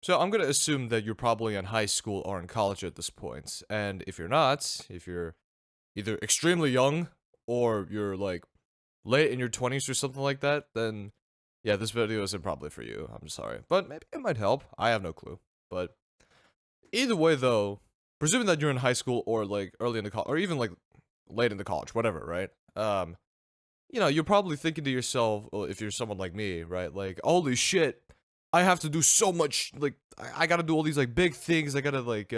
So I'm gonna assume that you're probably in high school or in college at this point. And if you're not, if you're either extremely young or you're like late in your 20s or something like that, then yeah, this video isn't probably for you. I'm sorry. But maybe it might help. I have no clue. But either way though, presuming that you're in high school or like early in the college or even like late in the college, whatever, right? You're probably thinking to yourself, well, if you're someone like me, right? Like, holy shit, I have to do so much. Like, I gotta do all these like big things. I gotta like,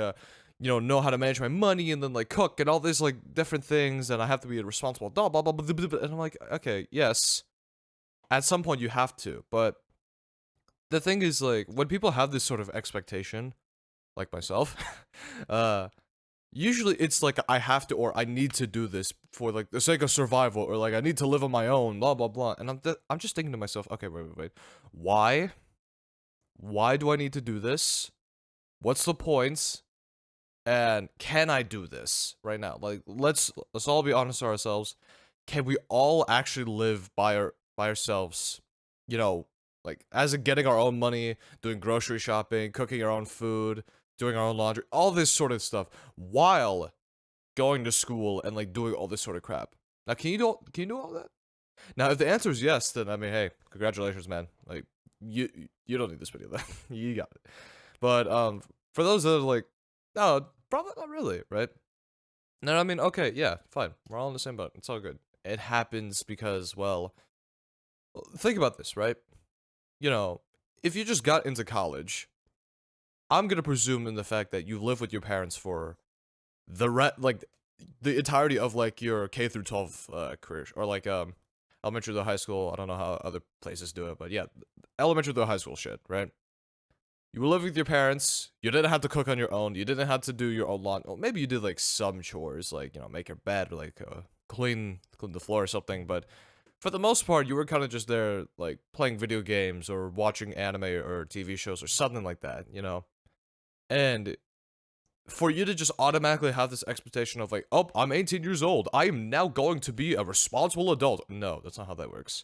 know how to manage my money and then like cook and all these like different things. And I have to be a responsible adult. Blah blah blah. Blah, blah, blah. And I'm like, okay, yes, at some point you have to. But the thing is, like, when people have this sort of expectation, like myself, uh, usually it's like I have to or I need to do this for like the sake of survival or like I need to live on my own, blah blah blah. And I'm just thinking to myself, okay, wait. Why? Why do I need to do this? What's the point? And can I do this right now? Like let's all be honest with ourselves. Can we all actually live by ourselves? You know, like as in getting our own money, doing grocery shopping, cooking our own food, doing our own laundry, all this sort of stuff while going to school and like doing all this sort of crap. Now, can you do all that? Now, if the answer is yes, then I mean, hey, congratulations, man. Like you you don't need this video then. You got it. But for those that are like, no, probably not really, right? No, I mean, okay, yeah, fine. We're all in the same boat. It's all good. It happens because, well, think about this, right? You know, if you just got into college, I'm gonna presume in the fact that you live with your parents for like the entirety of like your K through 12 career or like elementary to high school. I don't know how other places do it, but yeah, elementary to high school shit, right? You were living with your parents. You didn't have to cook on your own. You didn't have to do your own laundry. Well, maybe you did like some chores, like make your bed or like clean the floor or something. But for the most part, you were kind of just there, like playing video games or watching anime or TV shows or something like that, And for you to just automatically have this expectation of like, oh, I'm 18 years old. I am now going to be a responsible adult. No, that's not how that works.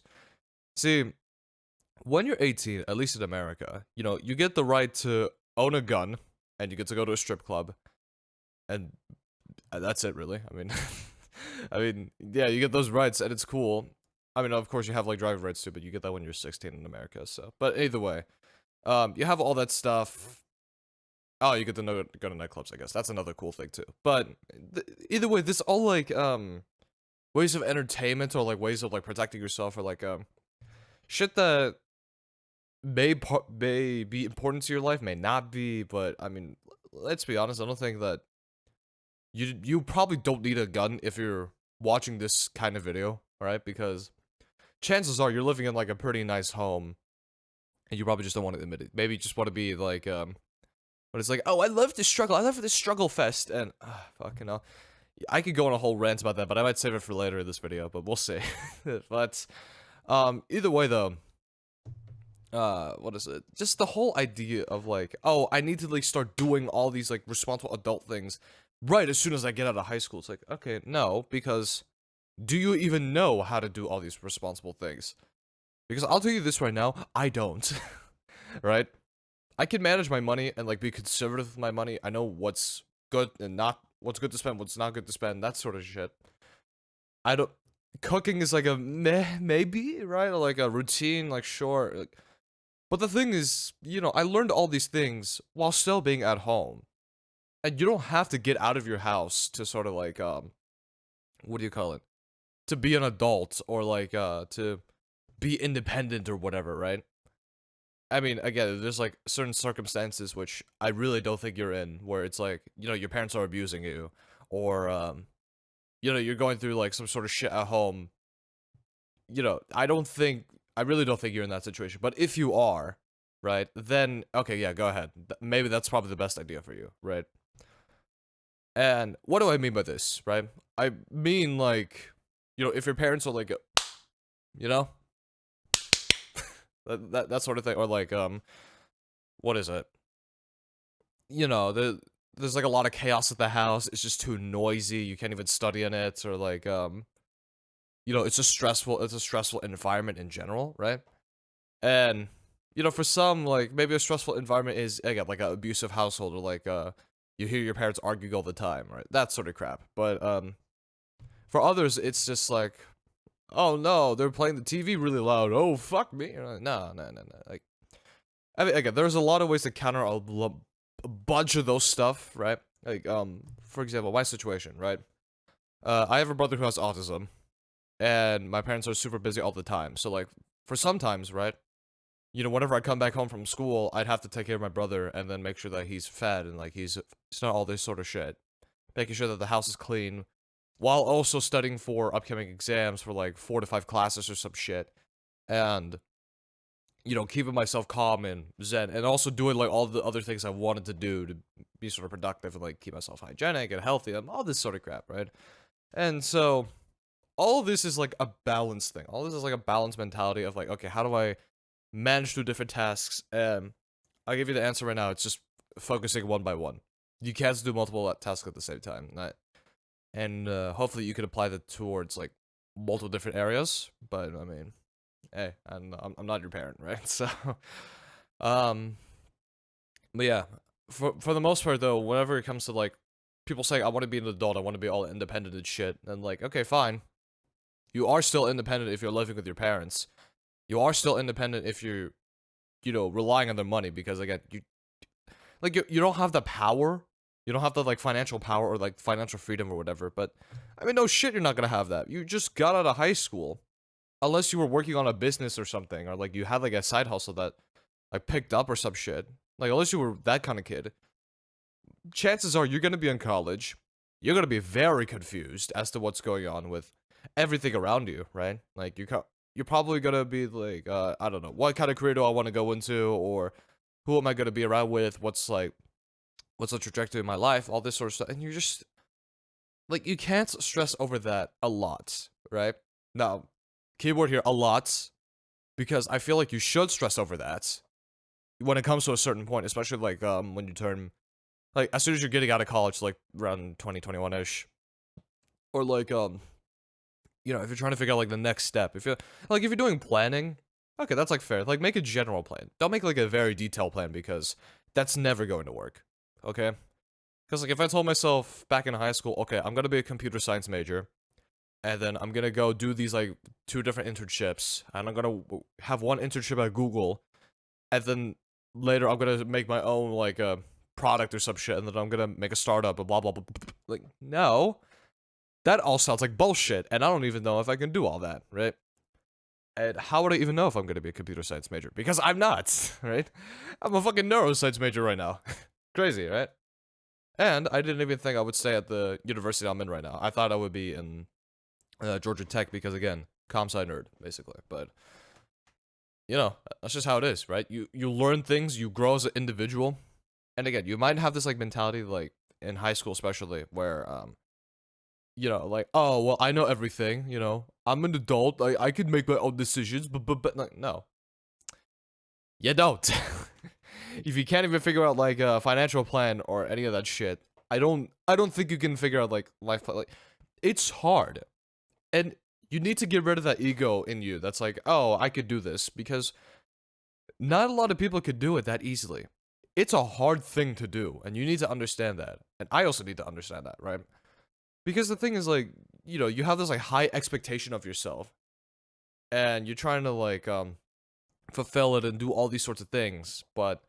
See, when you're 18, at least in America, you get the right to own a gun and you get to go to a strip club and that's it really. I mean yeah, you get those rights and it's cool. I mean, of course you have like driving rights too, but you get that when you're 16 in America, so. But either way, you have all that stuff. Oh, you get to go to nightclubs, I guess. That's another cool thing too. But either way, this all like ways of entertainment or like ways of like protecting yourself or like shit that may be important to your life, may not be. But I mean, let's be honest. I don't think that you probably don't need a gun if you're watching this kind of video, right? Because chances are you're living in like a pretty nice home, and you probably just don't want to admit it. Maybe you just want to be like but it's like, oh, I love this struggle. I love this struggle fest, and fucking hell. I could go on a whole rant about that, but I might save it for later in this video. But we'll see. But either way though, what is it? Just the whole idea of like, oh, I need to like start doing all these like responsible adult things right as soon as I get out of high school. It's like, okay, no, because do you even know how to do all these responsible things? Because I'll tell you this right now, I don't. Right? I can manage my money and like be conservative with my money. I know what's good and not what's good to spend, what's not good to spend, that sort of shit. I don't cooking is like a meh maybe, right? Or like a routine, like sure. Like, but the thing is, I learned all these things while still being at home. And you don't have to get out of your house to sort of like what do you call it? To be an adult or like to be independent or whatever, right? I mean, again, there's like certain circumstances which I really don't think you're in, where it's like, your parents are abusing you, or you're going through like some sort of shit at home. I really don't think you're in that situation. But if you are, right, then okay, yeah, go ahead. Maybe that's probably the best idea for you, right? And what do I mean by this, right? I mean like, if your parents are like, you know, that sort of thing, or like what is it? There's like a lot of chaos at the house. It's just too noisy. You can't even study in it, or like it's a stressful environment in general, right? And for some, like, maybe a stressful environment is, again, like, an abusive household, or, like, you hear your parents arguing all the time, right? That sort of crap. But, for others, it's just like, oh, no, they're playing the TV really loud. Oh, fuck me. Like, no, no, no, no. Like, I mean, again, there's a lot of ways to counter a bunch of those stuff, right? Like, for example, my situation, right? I have a brother who has autism, and my parents are super busy all the time. So, like, for sometimes, right? Whenever I come back home from school, I'd have to take care of my brother and then make sure that he's fed and like he's not all this sort of shit. Making sure that the house is clean while also studying for upcoming exams for like 4 to 5 classes or some shit. And keeping myself calm and zen, and also doing like all the other things I wanted to do to be sort of productive and like keep myself hygienic and healthy and all this sort of crap, right? And so all of this is like a balance thing. All this is like a balance mentality of like, okay, how do I manage through different tasks? And I'll give you the answer right now. It's just focusing one by one. You can't do multiple tasks at the same time. And hopefully you can apply that towards like multiple different areas. But I mean, hey, I'm not your parent, right? So, um, but yeah, for the most part though, whenever it comes to like people saying I want to be an adult, I want to be all independent and shit, and like, okay, fine, you are still independent if you're living with your parents. You are still independent if you're, relying on their money, because again, you don't have the power. You don't have the like financial power or like financial freedom or whatever. But I mean, no shit, you're not gonna have that. You just got out of high school, unless you were working on a business or something, or like you had like a side hustle that like picked up or some shit. Like unless you were that kind of kid, chances are you're gonna be in college. You're gonna be very confused as to what's going on with everything around you, right? Like you're probably gonna be like, I don't know, what kind of career do I want to go into, or who am I gonna be around with? What's the trajectory of my life? All this sort of stuff, and you're just like, you can't stress over that a lot, right? Now, keyword here, a lot, because I feel like you should stress over that when it comes to a certain point, especially like when you turn, like, as soon as you're getting out of college, like around 2021-ish, or like if you're trying to figure out like the next step, if you're doing planning, okay, that's like fair. Like, make a general plan. Don't make like a very detailed plan, because that's never going to work. Okay? Because like if I told myself back in high school, okay, I'm gonna be a computer science major, and then I'm gonna go do these like 2 different internships, and I'm gonna have one internship at Google, and then later I'm gonna make my own like a product or some shit, and then I'm gonna make a startup, and blah blah blah. Like, no, that all sounds like bullshit, and I don't even know if I can do all that, right? And how would I even know if I'm gonna be a computer science major? Because I'm not, right? I'm a fucking neuroscience major right now. Crazy, right? And I didn't even think I would stay at the university I'm in right now. I thought I would be in Georgia Tech, because again, comp sci nerd basically. But that's just how it is, right? You learn things, you grow as an individual, and again, you might have this like mentality, like in high school especially, where like, oh well, I know everything. I'm an adult. I could make my own decisions, but like, no, you don't. If you can't even figure out like a financial plan or any of that shit, I don't think you can figure out like life plan. Like, it's hard, and you need to get rid of that ego in you that's like, oh, I could do this, because not a lot of people could do it that easily. It's a hard thing to do, and you need to understand that, and I also need to understand that, right? Because the thing is, like, you have this like high expectation of yourself, and you're trying to like fulfill it and do all these sorts of things, but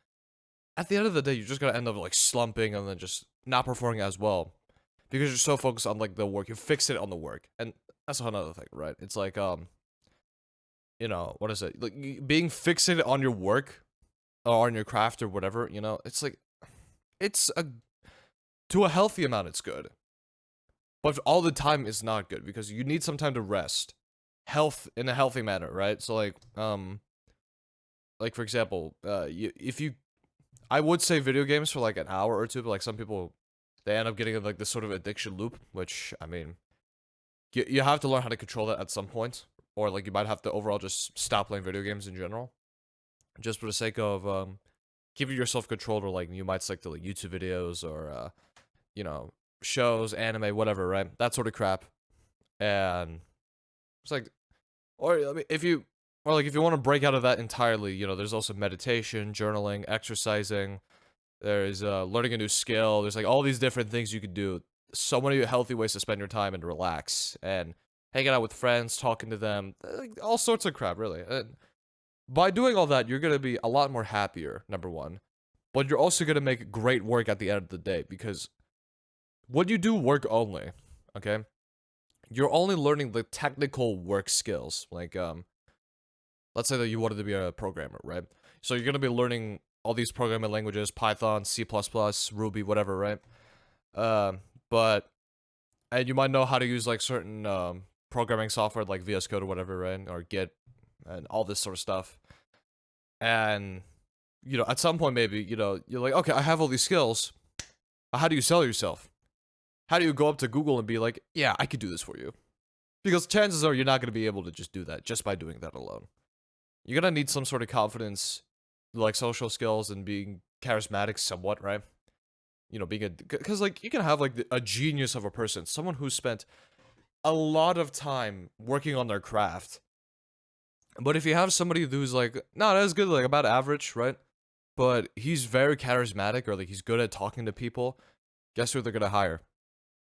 at the end of the day, you're just gonna end up like slumping and then just not performing as well, because you're so focused on like the work. You're fixated on the work, and that's another thing, right? It's like what is it? Like, being fixated on your work or on your craft or whatever. It's like, it's a to a healthy amount, it's good, but all the time is not good, because you need some time to rest, health in a healthy manner, right? So like for example, if you I would say video games for like an hour or two, but like some people, they end up getting in like this sort of addiction loop, which, I mean, you have to learn how to control that at some point, or like you might have to overall just stop playing video games in general, just for the sake of keeping yourself controlled, or like you might stick to like YouTube videos or you know shows, anime, whatever, right? That sort of crap, and it's like, or I mean, if you or like if you want to break out of that entirely, there's also meditation, journaling, exercising. There's learning a new skill. There's like all these different things you could do. So many healthy ways to spend your time and relax and hanging out with friends, talking to them, like, all sorts of crap, really. And by doing all that, you're gonna be a lot more happier. Number one, but you're also gonna make great work at the end of the day because when you do work only, okay, you're only learning the technical work skills. Like let's say that you wanted to be a programmer, right? So you're gonna be learning all these programming languages, Python, C++, Ruby, whatever, right? But and you might know how to use like certain programming software like VS Code or whatever, right? Or Git and all this sort of stuff. And at some point maybe, you're like, okay, I have all these skills. How do you sell yourself? How do you go up to Google and be like, yeah, I could do this for you? Because chances are you're not going to be able to just do that just by doing that alone. You're going to need some sort of confidence, like social skills and being charismatic somewhat, right? Being because like you can have like a genius of a person, someone who spent a lot of time working on their craft. But if you have somebody who's like not as good, like about average, right? But he's very charismatic or like he's good at talking to people, guess who they're gonna hire?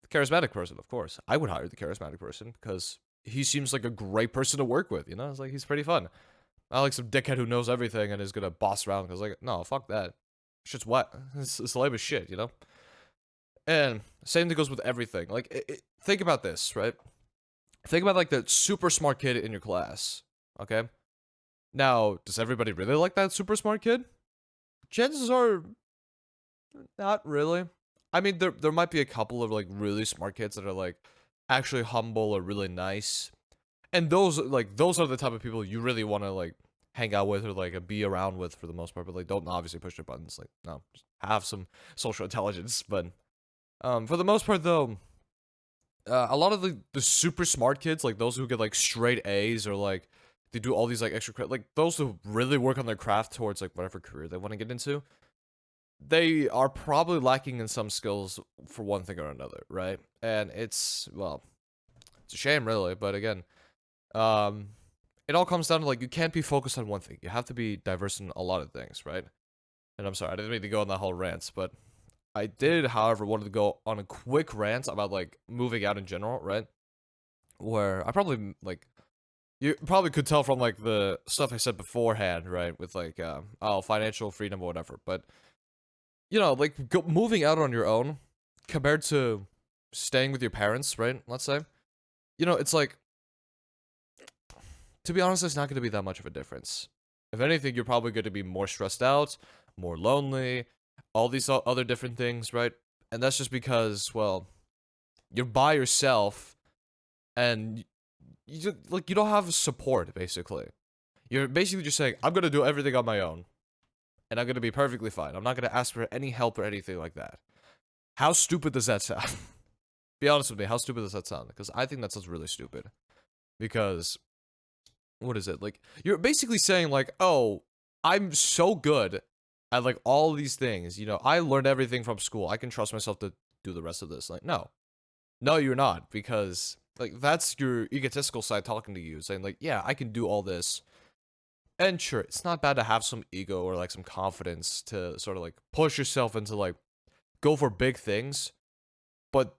The charismatic person, of course. I would hire the charismatic person because he seems like a great person to work with, It's like he's pretty fun. Not like some dickhead who knows everything and is gonna boss around because like, no, fuck that. Shit's wet. It's lame as shit, And same thing goes with everything. Like, think about this, right? Think about like the super smart kid in your class, okay? Now, does everybody really like that super smart kid? Chances are, not really. I mean, there might be a couple of like really smart kids that are like actually humble or really nice, and those are the type of people you really want to like hang out with or like be around with for the most part. But like, don't obviously push their buttons. Like, no, just have some social intelligence. But for the most part, though, a lot of the super smart kids, like those who get like straight A's or like they do all these like extra like those who really work on their craft towards like whatever career they want to get into, they are probably lacking in some skills for one thing or another, right? And it's it's a shame, really. But again, um, it all comes down to like you can't be focused on one thing. You have to be diverse in a lot of things, right? And I'm sorry, I didn't mean to go on that whole rant, but I did, however, wanted to go on a quick rant about like moving out in general, right? Where I probably like you probably could tell from like the stuff I said beforehand, right? With like financial freedom or whatever. But like moving out on your own compared to staying with your parents, right? Let's say, it's like to be honest, it's not going to be that much of a difference. If anything, you're probably going to be more stressed out, more lonely, all these other different things, right? And that's just because, well, you're by yourself and you don't have support basically. You're basically just saying, I'm going to do everything on my own and I'm going to be perfectly fine. I'm not going to ask for any help or anything like that. How stupid does that sound? Be honest with me, how stupid does that sound? Because I think that sounds really stupid. Because what is it? Like you're basically saying like, "Oh, I'm so good at like all these things. I learned everything from school. I can trust myself to do the rest of this." Like, no. No, you're not, because like that's your egotistical side talking to you, saying like, "Yeah, I can do all this." And sure, it's not bad to have some ego or like some confidence to sort of like push yourself into like go for big things, but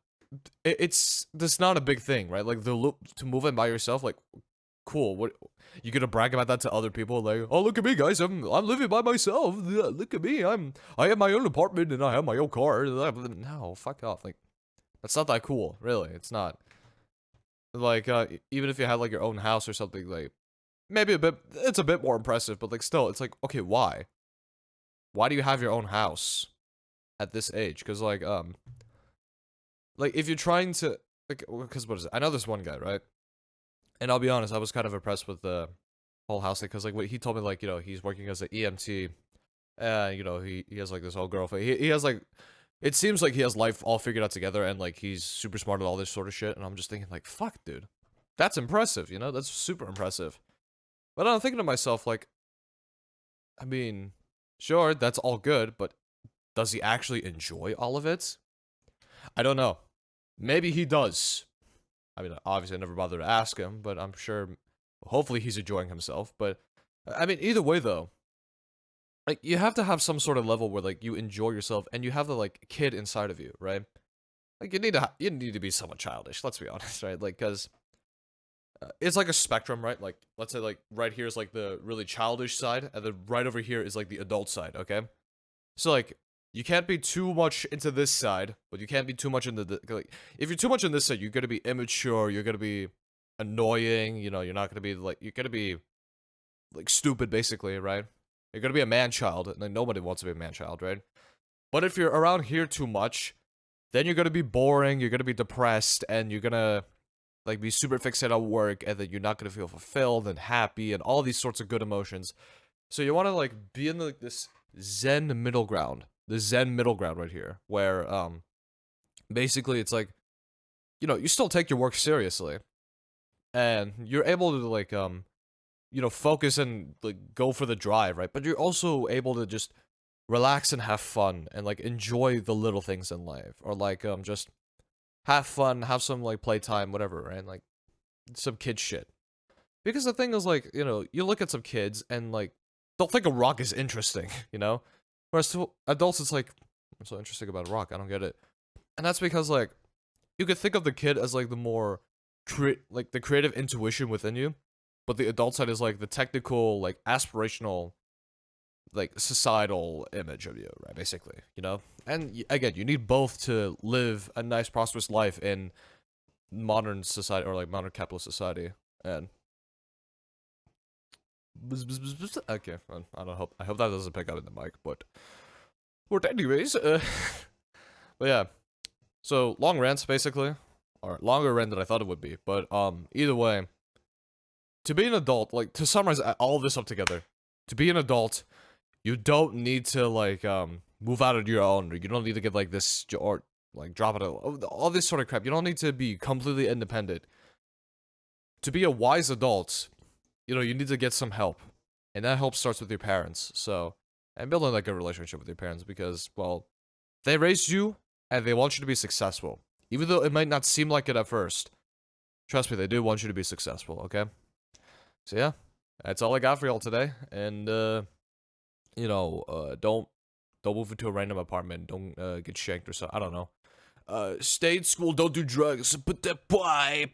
it's that's not a big thing, right? Like the loop to move in by yourself, like cool. What you gonna brag about that to other people? Like, oh look at me, guys, I'm living by myself. Look at me, I have my own apartment and I have my own car. No, fuck off. Like that's not that cool, really. It's not. Like even if you had like your own house or something, like maybe it's a bit more impressive, but like still, it's like okay, why? Why do you have your own house at this age? Because like if you're trying to like, because what is it? I know this one guy, right? And I'll be honest, I was kind of impressed with the whole house thing because like what he told me, like he's working as an EMT, and he has like this whole girlfriend. He has like it seems like he has life all figured out together, and like he's super smart at all this sort of shit. And I'm just thinking like, fuck, dude, that's impressive. That's super impressive. But I'm thinking to myself like, I mean, sure, that's all good, but does he actually enjoy all of it? I don't know. Maybe he does. I mean, obviously, I never bothered to ask him, but I'm sure hopefully he's enjoying himself. But I mean, either way though, like you have to have some sort of level where like you enjoy yourself and you have the like kid inside of you, right? Like you need to be somewhat childish. Let's be honest, right? Like because it's like a spectrum, right? Like let's say like right here is like the really childish side, and then right over here is like the adult side. Okay, so like you can't be too much into this side, but you can't be too much into the like. If you're too much on this side, you're gonna be immature. You're gonna be annoying. You know, you're not gonna be like you're gonna be like stupid, basically, right? You're gonna be a man child, and like, nobody wants to be a man child, right? But if you're around here too much, then you're gonna be boring. You're gonna be depressed, and you're gonna like be super fixated on work, and then you're not gonna feel fulfilled and happy and all these sorts of good emotions. So you want to like be in like this zen middle ground, the zen middle ground right here, where basically it's like you know you still take your work seriously, and you're able to like you know focus and like go for the drive, right? But you're also able to just relax and have fun and like enjoy the little things in life, or like just have fun, have some like playtime, whatever, right? Like some kid shit. Because the thing is, like, you know, you look at some kids and like they'll think a rock is interesting, you know? Whereas to adults, it's like, what's so interesting about a rock? I don't get it. And that's because like you could think of the kid as like the more like the creative intuition within you, but the adult side is like the technical, like aspirational, like societal image of you, right? Basically, you know. And again, you need both to live a nice, prosperous life in modern society or like modern capitalist society. And okay, I don't hope that doesn't pick up in the mic, but anyways, but yeah. So long rants basically, or longer rant than I thought it would be. But either way, to be an adult, like to summarize all of this up together, to be an adult, you don't need to like move out on your own. Or you don't need to get like this or like drop it all this sort of crap. You don't need to be completely independent. To be a wise adult, you know, you need to get some help. And that help starts with your parents. So, and building like a relationship with your parents because, well, they raised you and they want you to be successful. Even though it might not seem like it at first. Trust me, they do want you to be successful, okay? So yeah, that's all I got for y'all today. And you know, don't move into a random apartment. Don't get shanked or so. I don't know. Stay in school, don't do drugs. But bye.